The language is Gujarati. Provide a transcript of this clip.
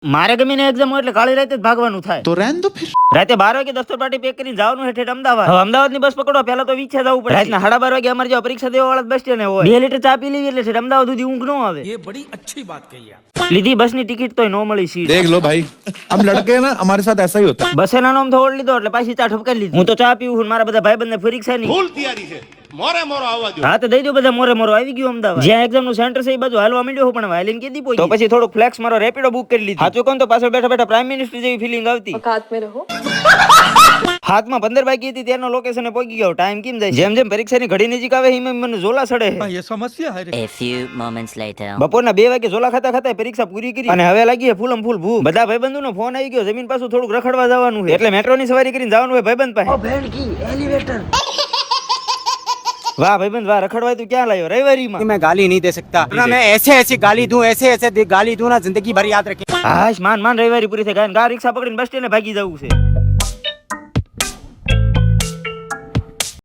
મારે ગમીને એક્ઝામ હોય એટલે કાળી રાતે જ ભાગવાનું થાય. तो रहने दो फिर. રાતે 12 વાગે દફતર પાટી પેક કરીને જવાનું છે ઠેઠ અમદાવાદ. હવે અમદાવાદ ની બસ પકડો પેલા તો વીછા જવું પડે. રાતના 12:30 વાગે અમારે જેવા પરીક્ષા દેવા વાળા બસ સ્ટેન્ડ હોય 2 લીટર ચા પી લેવી એટલે ઠેઠ અમદાવાદ સુધી ઊંઘ ન આવે. ये बड़ी अच्छी बात कही आप. લીધી બસ ની ટિકિટ તોય નો મળી સીટ. देख लो भाई, हम लड़के हैं ना, हमारे साथ ऐसा ही होता है. બસે ના નામ થોડ લીધો એટલે પાછી ચા ઠપકારી લીધી. હું તો ચા પીવું છું મારા બધા ભાઈબંધ ને પરીક્ષા ની ફૂલ તૈયારી છે. મોરે મોરો આવવા દો. હા તો દઈ દો બધા મોરે મોરો આવી ગયું અમદાવાદ. જ્યાં એક્ઝામ નું સેન્ટર છે એ બાજુ હાલવા માંડ્યો હું પણ વાયલિન કેદી પોઈ. તો પછી થોડુંક ફ્લેક્સ મારો રેપિડો બુક કરી લીધી. સાચું કોણ તો પાછળ બેઠા બેઠા પ્રાઇમ મિનિસ્ટર જેવી ફીલિંગ આવતી. औकात में रहो. હાથમાં 15 બાકી હતી ત્યારનો લોકેશન એ પહોંચી ગયો. ટાઈમ કેમ જાય જેમ જેમ પરીક્ષાની ઘડી નજીક આવે એમ મને ઝોલા સડે. ये समस्या है रे. A few moments later. બપોરના 2 વાગે ઝોલા ખાતા ખાતા પરીક્ષા પૂરી કરી અને હવે લાગી ફૂલમ ફૂલ ભૂખ. બધા ભાઈબંધોનો ફોન આવી ગયો જમીન પાછું થોડુંક રખડવા જવાનું છે એટલે મેટ્રોની સવારી કરીને જવાનું હોય ભાઈબંધ પાસે. વાહ ભાઈબંધ વાહ, રખડવા તું ક્યાં લાવ્યો? રવિવારીમાં. मैं गाली नहीं दे सकता ना, मैं ऐसे ऐसे गाली दूं, ऐसे ऐसे गाली दूं ना, जिंदगी भर याद रखे. હાશ માન રવિવારી પૂરી થઈ ગઈ. ગા રિક્ષા પકડીને બસ સ્ટેન્ડે ભાગી જવું છે.